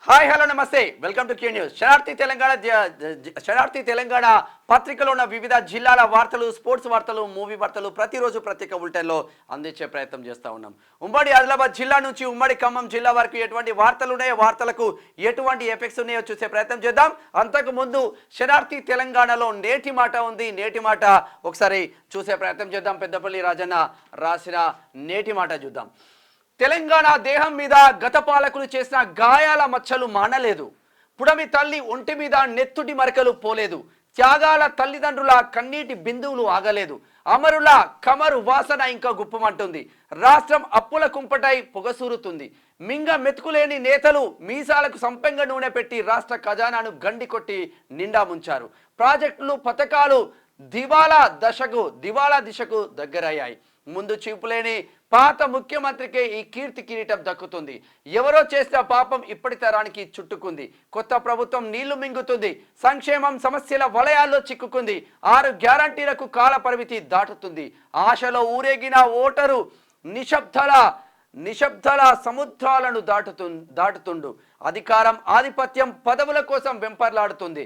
Hi hello నమస్తే welcome to Q News. Shanarthi Telangana పత్రికలో ఉన్న వివిధ జిల్లాల వార్తలు, స్పోర్ట్స్ వార్తలు, మూవీ వార్తలు ప్రతిరోజు ప్రత్యేక బులెటిన్లో అందించే ప్రయత్నం చేస్తూ ఉన్నాం. ఉమ్మడి ఆదిలాబాద్ జిల్లా నుంచి ఉమ్మడి ఖమ్మం జిల్లా వరకు ఎటువంటి వార్తలు ఉన్నాయో, వార్తలకు ఎటువంటి ఎఫెక్ట్స్ ఉన్నాయో చూసే ప్రయత్నం చేద్దాం. అంతకు ముందు శనార్థి తెలంగాణలో నేటి మాట ఉంది. నేటి మాట ఒకసారి చూసే ప్రయత్నం చేద్దాం. పెద్దపల్లి రాజన్న రాసిన నేటి మాట చూద్దాం. తెలంగాణ దేహం మీద గత పాలకులు చేసిన గాయాల మచ్చలు మానలేదు. పుడమి తల్లి ఒంటి మీద నెత్తుటి మరకలు పోలేదు. త్యాగాల తల్లిదండ్రుల కన్నీటి బిందువులు ఆగలేదు. అమరుల కమరు వాసన ఇంకా గుప్పమంటుంది. రాష్ట్రం అప్పుల కుంపటై పొగసూరుతుంది. మింగ మెతుకులేని నేతలు మీసాలకు సంపెంగ నూనె పెట్టి రాష్ట్ర ఖజానాను గండి కొట్టి నిండా ముంచారు. ప్రాజెక్టులు, పథకాలు దివాలా దిశకు దగ్గరయ్యాయి. ముందు చూపులేని పాత ముఖ్యమంత్రికే ఈ కీర్తి కిరీటం దక్కుతుంది. ఎవరో చేసిన పాపం ఇప్పటి తరానికి చుట్టుకుంది. కొత్త ప్రభుత్వం నీళ్లు మింగుతుంది. సంక్షేమం సమస్యల వలయాల్లో చిక్కుకుంది. 6 గ్యారంటీలకు కాల పరిమితి దాటుతుంది. ఆశలో ఊరేగిన ఓటరు నిశ్శబ్దాల సముద్రాలను దాటుతుండు. అధికారం, ఆధిపత్యం, పదవుల కోసం వెంపర్లాడుతుంది.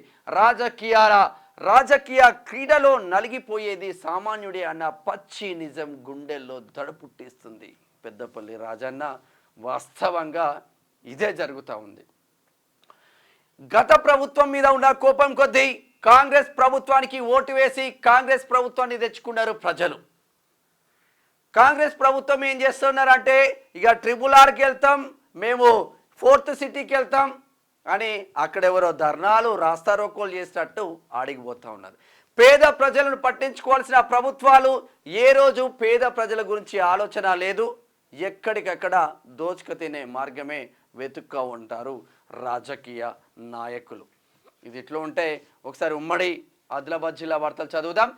రాజకీయ క్రీడలో నలిగిపోయేది సామాన్యుడే అన్న పచ్చి నిజం గుండెల్లో దడపుట్టిస్తుంది. పెద్దపల్లి రాజన్న వాస్తవంగా ఇదే జరుగుతూ ఉంది. గత ప్రభుత్వం మీద ఉన్న కోపం కొద్దీ కాంగ్రెస్ ప్రభుత్వానికి ఓటు వేసి కాంగ్రెస్ ప్రభుత్వాన్ని తెచ్చుకున్నారు ప్రజలు. కాంగ్రెస్ ప్రభుత్వం ఏం చేస్తున్నారంటే, ఇక RRRకి వెళ్తాం, మేము 4th సిటీకి వెళ్తాం అని అక్కడెవరో ధర్నాలు, రాస్తారోకోలు చేసినట్టు ఆడిగిపోతూ ఉన్నారు. పేద ప్రజలను పట్టించుకోవాల్సిన ప్రభుత్వాలు ఏ రోజు పేద ప్రజల గురించి ఆలోచన లేదు. ఎక్కడికక్కడ దోచుకు తినే మార్గమే వెతుక్కా ఉంటారు రాజకీయ నాయకులు. ఇది ఇట్లా ఉంటే ఒకసారి ఉమ్మడి ఆదిలాబాద్ జిల్లా వార్తలు చదువుదాం.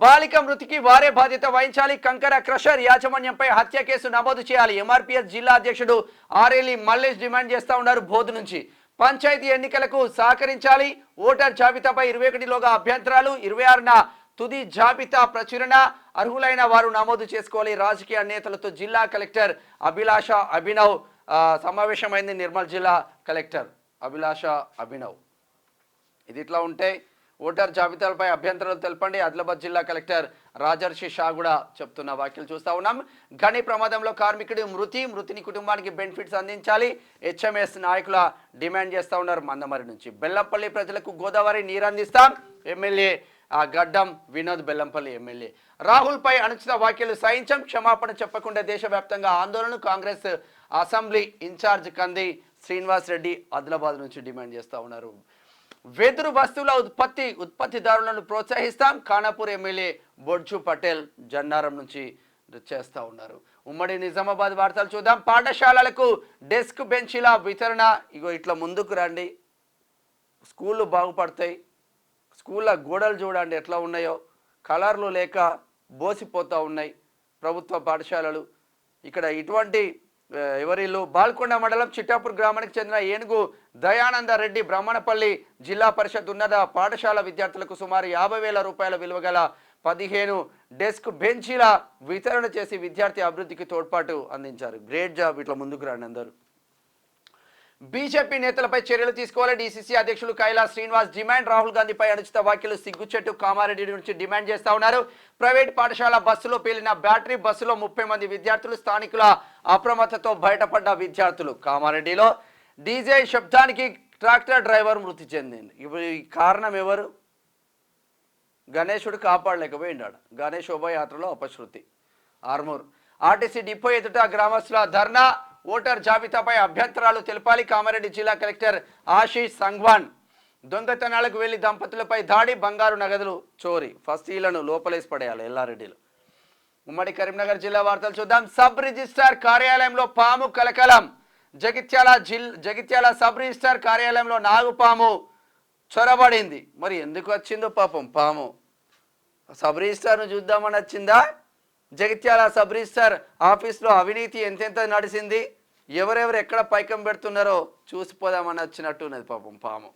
బాలిక మృతికి వారే బాధ్యత వహించాలి. కంకర క్రషర్ యాజమాన్యంపై హత్య కేసు నమోదు చేయాలి. MRPS జిల్లా అధ్యక్షుడు ఆర్ఎల్ఈ మల్లేష్ డిమాండ్ చేస్తూ ఉన్నారు. బోధు నుంచి పంచాయతీ ఎన్నికలకు సహకరించాలి. ఓటర్ జాబితాపై 21లోగా అభ్యంతరాలు, 26న తుది జాబితా ప్రచురణ, అర్హులైన వారు నమోదు చేసుకోవాలి. రాజకీయ నేతలతో జిల్లా కలెక్టర్ అభిలాష అభినవ్ సమావేశమైంది. నిర్మల్ జిల్లా కలెక్టర్ అభిలాష అభినవ్. ఇది ఇట్లా ఉంటే ఓటర్ జాబితాలపై అభ్యంతరాలు తెలపండి. ఆదిలాబాద్ జిల్లా కలెక్టర్ రాజర్షి షా కూడా చెప్తున్న వ్యాఖ్యలు చూస్తూ ఉన్నాం. గని ప్రమాదంలో కార్మికుడి మృతిని కుటుంబానికి బెనిఫిట్స్ అందించాలి. HMS నాయకుల డిమాండ్ చేస్తూ ఉన్నారు. మందమరి నుంచి బెల్లంపల్లి ప్రజలకు గోదావరి నీరు అందిస్తాం. ఎమ్మెల్యే గడ్డం వినోద్ బెల్లంపల్లి ఎమ్మెల్యే. రాహుల్పై అనుచిత వ్యాఖ్యలు సహించం, క్షమాపణ చెప్పకుండా దేశవ్యాప్తంగా ఆందోళన. కాంగ్రెస్ అసెంబ్లీ ఇన్ఛార్జ్ కంది శ్రీనివాస్ రెడ్డి ఆదిలాబాద్ నుంచి డిమాండ్ చేస్తూ ఉన్నారు. వెదురు వస్తువుల ఉత్పత్తిదారులను ప్రోత్సహిస్తాం. ఖానాపూర్ ఎమ్మెల్యే బొడ్జు పటేల్ జన్నారం నుంచి చేస్తూ ఉన్నారు. ఉమ్మడి నిజామాబాద్ వార్తలు చూద్దాం. పాఠశాలలకు డెస్క్ బెంచీల వితరణ. ఇగో ఇట్లా ముందుకు రండి, స్కూళ్ళు బాగుపడతాయి. స్కూళ్ళ గోడలు చూడండి ఎట్లా ఉన్నాయో, కలర్లు లేక బోసిపోతూ ఉన్నాయి ప్రభుత్వ పాఠశాలలు. ఇక్కడ ఇటువంటి ఎవరిల్లు బాల్కొండ మండలం చిట్టాపూర్ గ్రామానికి చెందిన ఏనుగు దయానంద రెడ్డి బ్రహ్మణపల్లి జిల్లా పరిషత్ ఉన్నత పాఠశాల విద్యార్థులకు సుమారు 50,000 రూపాయల విలువ గల 15 డెస్క్ బెంచీల వితరణ చేసి విద్యార్థి అభివృద్ధికి తోడ్పాటు అందించారు. Great job. ఇట్లా ముందుకు రండి అందరూ. బీజేపీ నేతలపై చర్యలు తీసుకోవాలి. DCC అధ్యక్షులు కైలాస్ శ్రీనివాస్ డిమాండ్. రాహుల్ గాంధీపై అనుచిత వ్యాఖ్యలు సిగ్గుచెట్టు కామారెడ్డి నుంచి డిమాండ్ చేస్తూ ఉన్నారు. ప్రైవేట్ పాఠశాల బస్సులో పేలిన బ్యాటరీ, బస్సులో 30 మంది విద్యార్థులు, స్థానికుల అప్రమత్తతో బయటపడ్డ విద్యార్థులు. కామారెడ్డిలో డీజే శబ్దానికి ట్రాక్టర్ డ్రైవర్ మృతి చెందింది. ఇప్పుడు ఈ కారణం ఎవరు? గణేశుడు కాపాడలేకపోయినాడు. గణేష్ శోభయాత్రలో అపశృతి. ఆర్మూర్ ఆర్టీసీ డిపో ఎదుట గ్రామస్తుల ధర్నా. ఓటర్ జాబితాపై అభ్యంతరాలు తెలపాలి. కామారెడ్డి జిల్లా కలెక్టర్ ఆశీష్ సంగ్వాన్. దొంగతనాలకు వెళ్లి దంపతులపై దాడి, బంగారు నగదులు చోరీ. ఫస్ట్ ఈలను లోపలేసి పడేయాలి ఎల్లారెడ్డిలో. ఉమ్మడి కరీంనగర్ జిల్లా వార్తలు చూద్దాం. సబ్ రిజిస్ట్రార్ కార్యాలయంలో పాము కలకలం. జగిత్యాల సబ్ రిజిస్ట్రార్ కార్యాలయంలో నాగుపాము చొరబడింది. మరి ఎందుకు వచ్చిందో పాపం పాము. సబ్ రిజిస్ట్రార్ను చూద్దామని వచ్చిందా? జగిత్యాల సబ్ రిజిస్ట్రార్ ఆఫీస్లో అవినీతి ఎంతెంత నడిచింది, ఎవరెవరు ఎక్కడ పైకం పెడుతున్నారో చూసిపోదామని వచ్చినట్టున్నది పాపం పాము.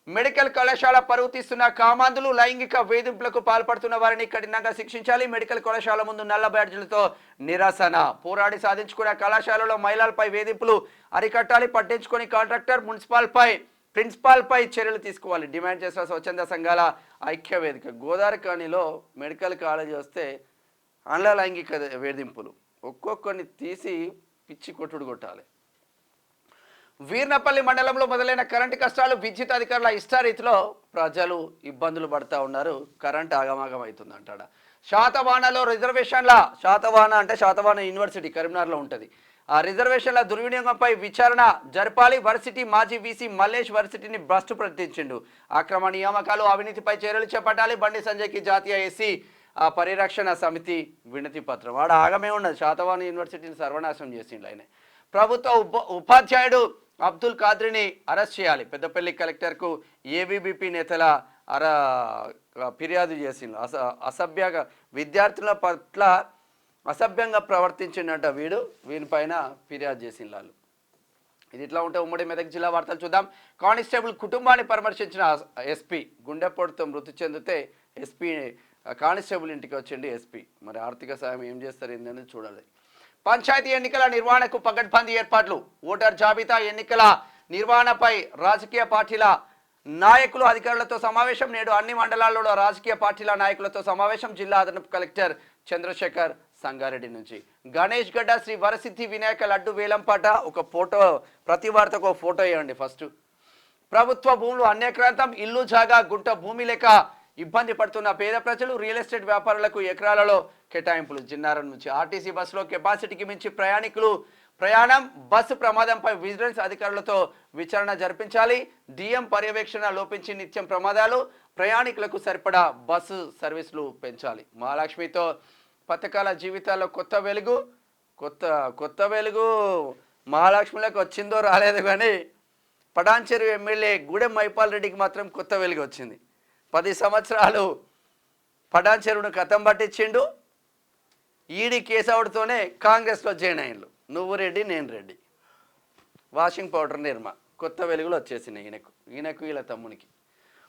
మెడికల్ కళాశాల పరువు తీస్తున్న కామాంధులు లైంగిక వేధింపులకు పాల్పడుతున్న వారిని కఠినంగా శిక్షించాలి. మెడికల్ కళాశాల ముందు నల్ల బ్యాడ్జీలతో నిరసన. పోరాడి సాధించుకున్న కళాశాలలో మహిళలపై వేధింపులు అరికట్టాలి. పట్టించుకొని కాంట్రాక్టర్ ప్రిన్సిపాల్పై చర్యలు తీసుకోవాలి. డిమాండ్ చేసిన స్వచ్ఛంద సంఘాల ఐక్య వేదిక. గోదావరిఖనిలో మెడికల్ కాలేజీ వస్తే అందులో లైంగిక వేధింపులు ఒక్కొక్కరిని తీసి పిచ్చి కొట్టుడు కొట్టాలి. వీర్నపల్లి మండలంలో మొదలైన కరెంటు కష్టాలు. విద్యుత్ అధికారుల ఇష్టారీతిలో ప్రజలు ఇబ్బందులు పడుతూ ఉన్నారు. కరెంట్ ఆగమాగం అవుతుంది అంటాడ. శాతవాహనలో రిజర్వేషన్ల శాతవాహన యూనివర్సిటీ కరీంనగర్లో ఉంటుంది. ఆ రిజర్వేషన్ల దుర్వినియోగంపై విచారణ జరపాలి. వర్సిటీ మాజీ వీసీ మల్లేష్ వర్సిటీని భ్రష్టు ప్రకటించిండు. అక్రమ నియామకాలు అవినీతిపై చర్యలు చేపట్టాలి. బండి సంజయ్కి జాతీయ ఎస్సీ పరిరక్షణ సమితి వినతి పత్రం. వాడు ఆగమే ఉన్నది. శాతవాహన యూనివర్సిటీని సర్వనాశనం చేసిండు ఆయన. ప్రభుత్వ ఉపాధ్యాయుడు అబ్దుల్ ఖాద్రిని అరెస్ట్ చేయాలి. పెద్దపల్లి కలెక్టర్కు ఏబీవీపీ నేతల ఫిర్యాదు చేసిండు. విద్యార్థుల పట్ల అసభ్యంగా ప్రవర్తించిందంట వీనిపైన ఫిర్యాదు చేసిండు వాళ్ళు. ఇది ఇట్లా ఉంటే ఉమ్మడి మెదక్ జిల్లా వార్తలు చూద్దాం. కానిస్టేబుల్ కుటుంబాన్ని పరామర్శించిన ఎస్పీ. గుండెపోటుతో మృతి చెందితే ఎస్పీ కానిస్టేబుల్ ఇంటికి వచ్చిండి ఎస్పీ. మరి ఆర్థిక సాయం ఏం చేస్తారు ఏంటనేది చూడాలి. పంచాయతీ ఎన్నికల నిర్వహణకు పకడ్బందీ ఏర్పాట్లు. ఓటర్ జాబితా ఎన్నికల నిర్వహణపై రాజకీయ పార్టీల నాయకులు అధికారులతో సమావేశం. నేడు అన్ని మండలాల్లో రాజకీయ పార్టీల నాయకులతో సమావేశం. జిల్లా అదనపు కలెక్టర్ చంద్రశేఖర్ సంగారెడ్డి నుంచి. గణేష్ గడ్డ శ్రీ వరసిద్ధి వినాయక లడ్డు వేలంపాట. ఒక ఫోటో, ప్రతి వార్తకు ఒక ఫోటో ఇవ్వండి ఫస్ట్. ప్రభుత్వ భూములు అన్యక్రాంతం. ఇల్లు జాగా గుంట భూమి లేక ఇబ్బంది పడుతున్న పేద ప్రజలు. రియల్ ఎస్టేట్ వ్యాపారులకు ఎకరాలలో కేటాయింపులు. జిన్నారం నుంచి ఆర్టీసీ బస్సులో కెపాసిటీకి మించి ప్రయాణం. బస్సు ప్రమాదంపై విజిలెన్స్ అధికారులతో విచారణ జరిపించాలి. డిఎం పర్యవేక్షణ లోపించి నిత్యం ప్రమాదాలు. ప్రయాణికులకు సరిపడా బస్సు సర్వీసులు పెంచాలి. మహాలక్ష్మితో పథకాల జీవితాల్లో కొత్త వెలుగు మహాలక్ష్మిలకు వచ్చిందో రాలేదు కానీ పటాన్చెరు ఎమ్మెల్యే గూడెం మైపాల్ రెడ్డికి మాత్రం కొత్త వెలుగు వచ్చింది. 10 సంవత్సరాలు పటాన్చెరును కథం పట్టించిండు. ఈడీ కేసవుడితోనే కాంగ్రెస్లో జాయిన్ అయ్యిండు. నువ్వు రెడ్డి నేను రెడ్డి. వాషింగ్ పౌడర్ నిర్మా. కొత్త వెలుగులు వచ్చేసినాయి ఈయనకు వీళ్ళ తమ్మునికి.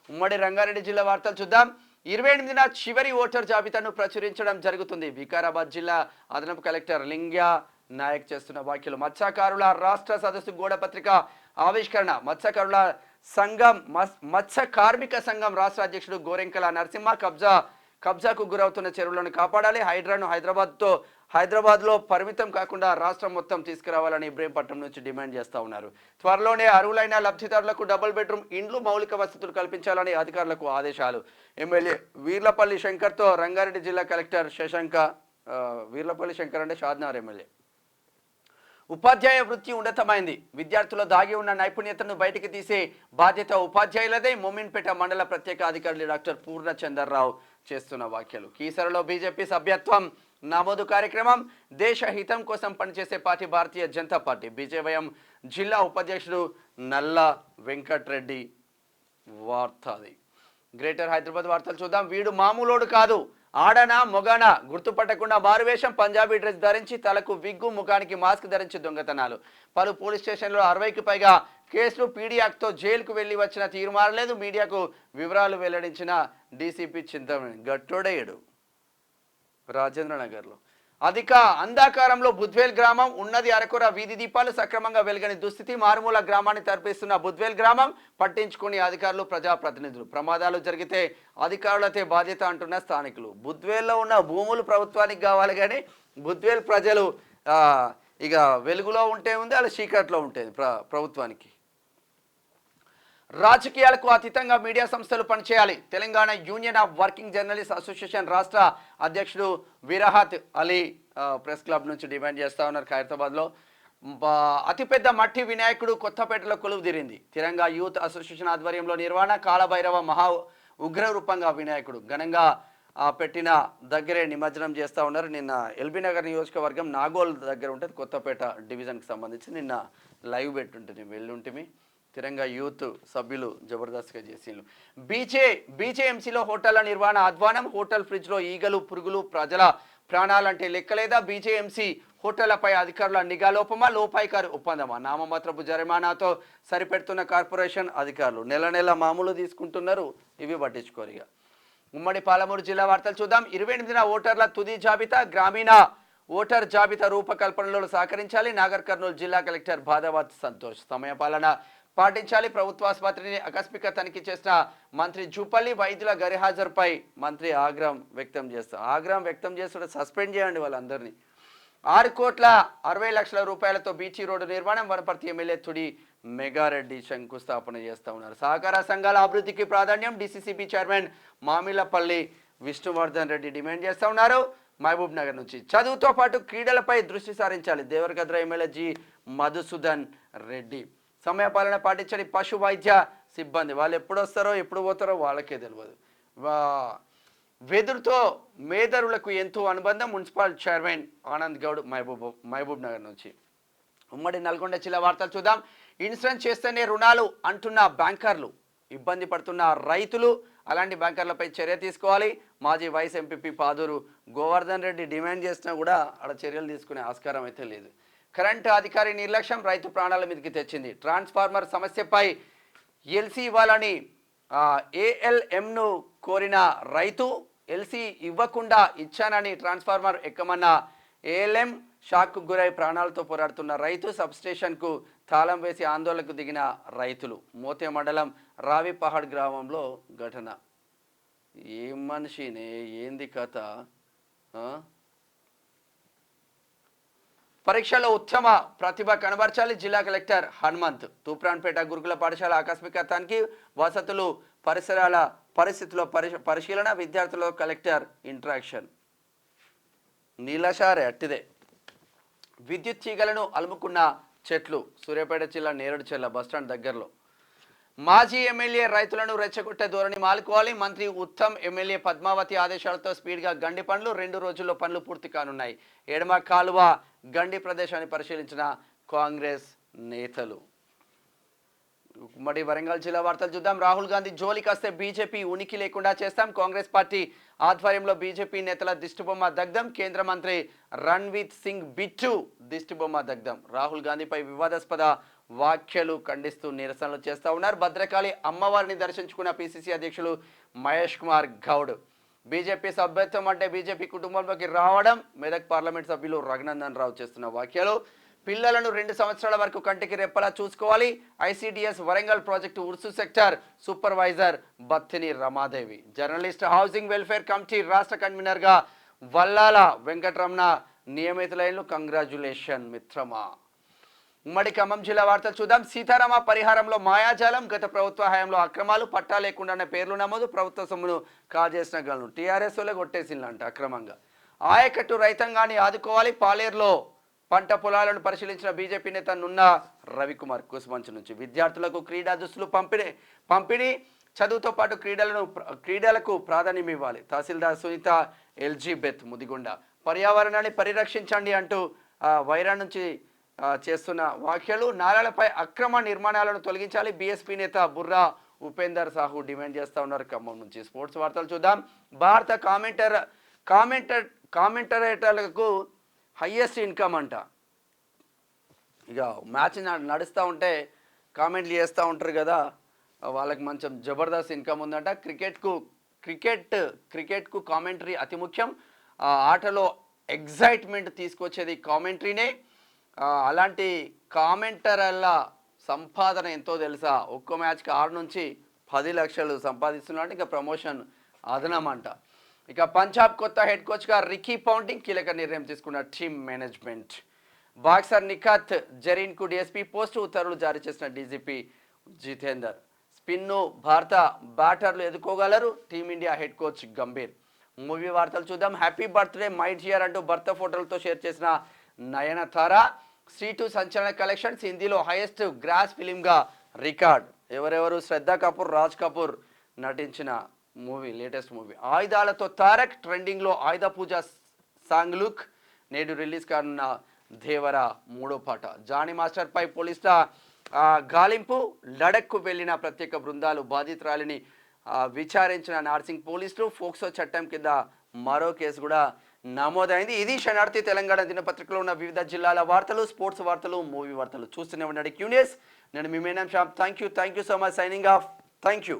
ఉమ్మడి రంగారెడ్డి జిల్లా వార్తలు చూద్దాం. 28న చివరి ఓటర్ జాబితాను ప్రచురించడం జరుగుతుంది. వికారాబాద్ జిల్లా అదనపు కలెక్టర్ లింగ్యా నాయక్ చేస్తున్న వ్యాఖ్యలు. మత్స్యకారుల రాష్ట్ర సదస్సు గోడపత్రిక ఆవిష్కరణ. మత్స్య కార్మిక సంఘం రాష్ట్ర అధ్యక్షుడు గోరెంకల నరసింహ కబ్జాకు గురవుతున్న చెరువులను కాపాడాలి. హైడ్రాను హైదరాబాద్లో పరిమితం కాకుండా రాష్ట్రం మొత్తం తీసుకురావాలని ఇబ్రహీంపట్నం నుంచి డిమాండ్ చేస్తూ ఉన్నారు. త్వరలోనే అర్హులైన లబ్ధిదారులకు డబుల్ బెడ్రూమ్ ఇండ్లు మౌలిక వసతులు కల్పించాలని అధికారులకు ఆదేశాలు. ఎమ్మెల్యే వీర్లపల్లి శంకర్తో రంగారెడ్డి జిల్లా కలెక్టర్ శశాంక. వీర్లపల్లి శంకర్ అంటే షాద్నగర్ ఎమ్మెల్యే. ఉపాధ్యాయ వృత్తి ఉన్నతమైంది. విద్యార్థుల్లో దాగి ఉన్న నైపుణ్యతను బయటికి తీసే బాధ్యత ఉపాధ్యాయులదే. మోమిన్పేట మండల ప్రత్యేక అధికారి డాక్టర్ పూర్ణచందర్రావు చేస్తున్న వ్యాఖ్యలు. కీసరలో బీజేపీ సభ్యత్వం నమోదు కార్యక్రమం. దేశ హితం కోసం పనిచేసే party Bharatiya Janata party. BJYM జిల్లా ఉపాధ్యక్షుడు నల్ల వెంకట్రెడ్డి వార్తది. గ్రేటర్ హైదరాబాద్ వార్తలు చూద్దాం. వీడు మామూలోడు కాదు, ఆడనా మొగానా గుర్తుపట్టకుండా మారువేషం. పంజాబీ డ్రెస్ ధరించి తలకు విగ్గు, ముఖానికి మాస్క్ ధరించి దొంగతనాలు. పలు పోలీస్ స్టేషన్లో 60కి పైగా కేసులు. పీడీ యాక్ట్తో జైలుకు వెళ్లి వచ్చిన తీరు మారలేదు. మీడియాకు వివరాలు వెల్లడించిన డీసీపీ చింతమనేని. గట్టోడేయుడు రాజేంద్ర నగర్లో. అంధాకారంలో బుద్వేల్ గ్రామం. ఉన్నది అరకొర వీధి దీపాలు. సక్రమంగా వెలుగని దుస్థితి. మారుమూల గ్రామాన్ని తరపిస్తున్న బుద్వేల్ గ్రామం పట్టించుకుని అధికారులు, ప్రజాప్రతినిధులు. ప్రమాదాలు జరిగితే అధికారులతే బాధ్యత అంటున్న స్థానికులు. బుద్వేల్లో ఉన్న భూములు ప్రభుత్వానికి కావాలి కానీ బుద్వేల్ ప్రజలు ఇక వెలుగులో ఉంటే ఉంది, అలా చీకట్లో ఉంటుంది ప్రభుత్వానికి. రాజకీయాలకు అతీతంగా మీడియా సంస్థలు పనిచేయాలి. Telangana union of working journalist association రాష్ట్ర అధ్యక్షుడు విరాహత్ అలీ ప్రెస్ క్లబ్ నుంచి డిమాండ్ చేస్తూ ఉన్నారు. ఖైరతాబాద్లో అతిపెద్ద మట్టి వినాయకుడు కొత్తపేటలో కొలువు తీరింది. తిరంగా యూత్ అసోసియేషన్ ఆధ్వర్యంలో నిర్వహణ. కాళభైరవ మహా ఉగ్ర రూపంగా వినాయకుడు ఘనంగా పెట్టిన దగ్గరే నిమజ్జనం చేస్తూ ఉన్నారు. నిన్న ఎల్బీ నగర్ నియోజకవర్గం నాగోల్ దగ్గర ఉంటుంది, కొత్తపేట డివిజన్కి సంబంధించి నిన్న లైవ్ పెట్టుంటుంది, వెళ్ళుంటిమి. తిరంగా యూత్ సభ్యులు జబర్దస్త్గా చేసిండ్రు. బీజేఎంసీలో హోటళ్ల నిర్వహణ అధ్వానం. హోటల్ ఫ్రిడ్జ్లో ఈగలు, పురుగులు. ప్రజల ప్రాణాలంటే లెక్కలేదా? బీజేఎంసీ హోటళ్లపై అధికారుల నిఘా లోపమా, లోపాయికారి ఒప్పందమా? నామమాత్రపు జరిమానాతో సరిపెడుతున్న కార్పొరేషన్ అధికారులు నెల నెల మామూలు తీసుకుంటున్నారు, ఇవి పట్టించుకోరు. ఉమ్మడి పాలమూరు జిల్లా వార్తలు చూద్దాం. 28న ఓటర్ల తుది జాబితా, గ్రామీణ ఓటర్ జాబితా రూపకల్పనలో సహకరించాలి. నాగర్ కర్నూలు జిల్లా కలెక్టర్ బాదావత్ సంతోష్. సమయపాలన పాటించాలి. ప్రభుత్వాసుపత్రిని ఆకస్మిక తనిఖీ చేసిన మంత్రి జూపల్లి. వైద్యుల గైర్హాజరుపై మంత్రి ఆగ్రహం వ్యక్తం చేస్తూ సస్పెండ్ చేయండి వాళ్ళందరినీ. 6,60,00,000 రూపాయలతో బీచీ రోడ్డు నిర్మాణం. వనపర్తి ఎమ్మెల్యే తుడి మెగారెడ్డి శంకుస్థాపన చేస్తూ ఉన్నారు. సహకార సంఘాల అభివృద్ధికి ప్రాధాన్యం. DCCB chairman Mamillapalli Vishnuvardhan Reddy demand చేస్తూ ఉన్నారు. మహబూబ్ నగర్ నుంచి చదువుతో పాటు క్రీడలపై దృష్టి సారించాలి. Devarakadra MLA G Madhusudan Reddy. సమయపాలన పాటించని పశు వైద్య సిబ్బంది. వాళ్ళు ఎప్పుడు వస్తారో ఎప్పుడు పోతారో వాళ్ళకే తెలియదు. వెదురుతో మేదరులకు ఎంతో అనుబంధం. మున్సిపల్ చైర్మన్ ఆనంద్ గౌడ్ మహబూబ్ నగర్ నుంచి. ఉమ్మడి నల్గొండ జిల్లా వార్తలు చూద్దాం. ఇన్సూరెన్స్ చేస్తేనే రుణాలు అంటున్న బ్యాంకర్లు, ఇబ్బంది పడుతున్న రైతులు, అలాంటి బ్యాంకర్లపై చర్య తీసుకోవాలి. మాజీ vice MPP Paduru Govardhan Reddy demand చేసినా కూడా అక్కడ చర్యలు తీసుకునే ఆస్కారం అయితే లేదు. కరెంటు అధికారి నిర్లక్ష్యం రైతు ప్రాణాల మీదకి తెచ్చింది. ట్రాన్స్ఫార్మర్ సమస్యపై ఎల్సీ ఇవ్వాలని ఏఎల్ఎంను కోరిన రైతు, ఎల్సీ ఇవ్వకుండా ఇచ్చానని ట్రాన్స్ఫార్మర్ ఎక్కమన్న ఏఎల్ఎం షాక్కు గురై ప్రాణాలతో పోరాడుతున్న రైతు, సబ్స్టేషన్కు తాళం వేసి ఆందోళనకు దిగిన రైతులు. మోతే మండలం రావిపహాడ్ గ్రామంలో ఘటన. ఏం మనిషినే, ఏంది కథ? పరీక్షలో ఉత్తమ ప్రతిభ కనబర్చాలి. జిల్లా కలెక్టర్ హనుమంత్. తూప్రాన్పేట గురుకుల పాఠశాల ఆకస్మిక తనిఖీ, వసతులు పరిసరాల పరిస్థితుల్లో పరిశీలన, విద్యార్థుల కలెక్టర్ ఇంటరాక్షన్. నీలషారే అట్టిదే. విద్యుత్ తీగలను అలుముకున్న చెట్లు. సూర్యాపేట జిల్లా నేరేడు చెల్ల బస్టాండ్ దగ్గరలో. మాజీ ఎమ్మెల్యే రైతులను రెచ్చగొట్టే ధోరణి మాలుకోవాలి. మంత్రి ఉత్తమ్ ఎమ్మెల్యే పద్మావతి ఆదేశాలతో స్పీడ్గా గండి పనులు. 2 రోజుల్లో పనులు పూర్తి కానున్నాయి. ఎడమ కాలువ గండి ప్రదేశాన్ని పరిశీలించిన కాంగ్రెస్ నేతలు. ఉమ్మడి వరంగల్ జిల్లా వార్తలు చూద్దాం. రాహుల్ గాంధీ జోలికి వస్తే బీజేపీ ఉనికి లేకుండా చేస్తాం. కాంగ్రెస్ పార్టీ ఆధ్వర్యంలో బీజేపీ నేతల దిష్టిబొమ్మ దగ్ధం. కేంద్ర మంత్రి రణ్వీర్ సింగ్ బిట్టు దిష్టిబొమ్మ దగ్ధం. రాహుల్ గాంధీపై వివాదాస్పద వ్యాఖ్యలు ఖండిస్తూ నిరసనలు చేస్తూ ఉన్నారు. భద్రకాళి అమ్మవారిని దర్శించుకున్న పిసిసి అధ్యక్షులు మహేష్ కుమార్ గౌడ్. బీజేపీ సభ్యత్వం అంటే బీజేపీ కుటుంబంలోకి రావడం. మెదక్ పార్లమెంట్ సభ్యులు రఘునందన్ రావు చేస్తున్న వ్యాఖ్యలు. పిల్లలను 2 సంవత్సరాల వరకు కంటికి రెప్పలా చూసుకోవాలి. ICDS Warangal project Urs sector supervisor Battini Ramadevi. Journalist housing welfare committee రాష్ట్ర కన్వీనర్గా వల్లాల వెంకటరమణ నియమితులైన. కంగ్రాచ్యులేషన్ మిత్రమా. ఉమ్మడి ఖమ్మం జిల్లా వార్తలు చూద్దాం. సీతారామ పరిహారంలో మాయాజాలం. గత ప్రభుత్వ హయాంలో అక్రమాలు. పట్టా లేకుండానే పేర్లు నమోదు. ప్రభుత్వ సొమ్మును కాజేసిన గలను టీఆర్ఎస్ వల్లే కొట్టేసిందంట అక్రమంగా. ఆయకట్టు రైతాంగాన్ని ఆదుకోవాలి. పాలేరులో పంట పొలాలను పరిశీలించిన బీజేపీ నేత నున్న రవికుమార్ కుసుమంచు నుంచి. విద్యార్థులకు క్రీడా దుస్తులు పంపిణీ. చదువుతో పాటు క్రీడలకు ప్రాధాన్యం ఇవ్వాలి. తహసీల్దార్ సునీత ఎల్జీబెత్ ముదిగొండ. పర్యావరణాన్ని పరిరక్షించండి అంటూ వైరా నుంచి చేస్తున్న వ్యాఖ్యలు. నాలాలపై అక్రమ నిర్మాణాలను తొలగించాలి. బీఎస్పీ నేత బుర్రా ఉపేందర్ సాహు డిమాండ్ చేస్తూ ఉన్నారు ఖమ్మం నుంచి. స్పోర్ట్స్ వార్తలు చూద్దాం. భారత కామెంటరేటర్లకు హయ్యెస్ట్ ఇన్కమ్ అంట. ఇక మ్యాచ్ నడుస్తూ ఉంటే కామెంట్లు చేస్తూ ఉంటారు కదా, వాళ్ళకి మంచి జబర్దస్త్ ఇన్కమ్ ఉందంట. క్రికెట్కు కామెంటరీ అతి ముఖ్యం. ఆటలో ఎగ్జైట్మెంట్ తీసుకొచ్చేది కామెంటరీనే. అలాంటి కామెంటర్ల సంపాదన ఎంతో తెలుసా? ఒక్కో మ్యాచ్కి 6 నుంచి 10 లక్షలు సంపాదిస్తున్నట్టు. ఇంకా ప్రమోషన్ అదనమంట. ఇక పంజాబ్ కొత్త హెడ్ కోచ్గా రికీ పౌంటింగ్ కీలక నిర్ణయం తీసుకున్న టీమ్ మేనేజ్మెంట్. బాక్సర్ నిఖత్ జరీన్కు డిఎస్పీ పోస్టు ఉత్తర్వులు జారీ చేసిన డీజీపీ జితేందర్. స్పిన్ను భారత బ్యాటర్లు ఎదుర్కోగలరు. Team India head coach Gambhir. Movie వార్తలు చూద్దాం. హ్యాపీ బర్త్డే మై డియర్ అంటూ భర్త ఫోటోలతో షేర్ చేసిన నయనతార. C2 సంచలన కలెక్షన్స్. హిందీలో హైయెస్ట్ గ్రాస్ ఫిలింగా రికార్డ్. ఎవరెవరు? శ్రద్ధా కపూర్, రాజ్ కపూర్ నటించిన మూవీ, లేటెస్ట్ మూవీ. ఆయుధాలతో తారక్ ట్రెండింగ్లో. ఆయుధ పూజ సాంగ్ లుక్. నేడు రిలీజ్ కానున్న దేవర 3వ పాట. జానీ మాస్టర్పై పోలీసుల గాలింపు. లడఖ్కు వెళ్లిన ప్రత్యేక బృందాలు బాధితురాలిని విచారించిన నార్సింగ్ పోలీసులు. ఫోక్సో చట్టం కింద మరో కేసు కూడా నమోదైంది. ఇది శనార్థి తెలంగాణ దినపత్రికలో ఉన్న వివిధ జిల్లాల వార్తలు, స్పోర్ట్స్ వార్తలు, మూవీ వార్తలు చూస్తూనే ఉండండి క్యూన్యూస్. నేను మీ మేనం Shyam. Thank you so much. Signing off. Thank you.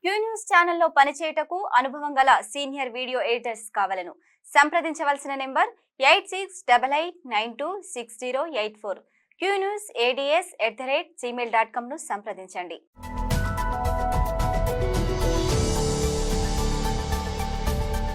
Q News ఛానల్లో పనిచేయటకు అనుభవం గల సీనియర్ వీడియో ఎడిటర్స్ కావాలను సంప్రదించవలసిన నెంబర్ 8688926084. QNewsADS@gmail.com ను సంప్రదించండి.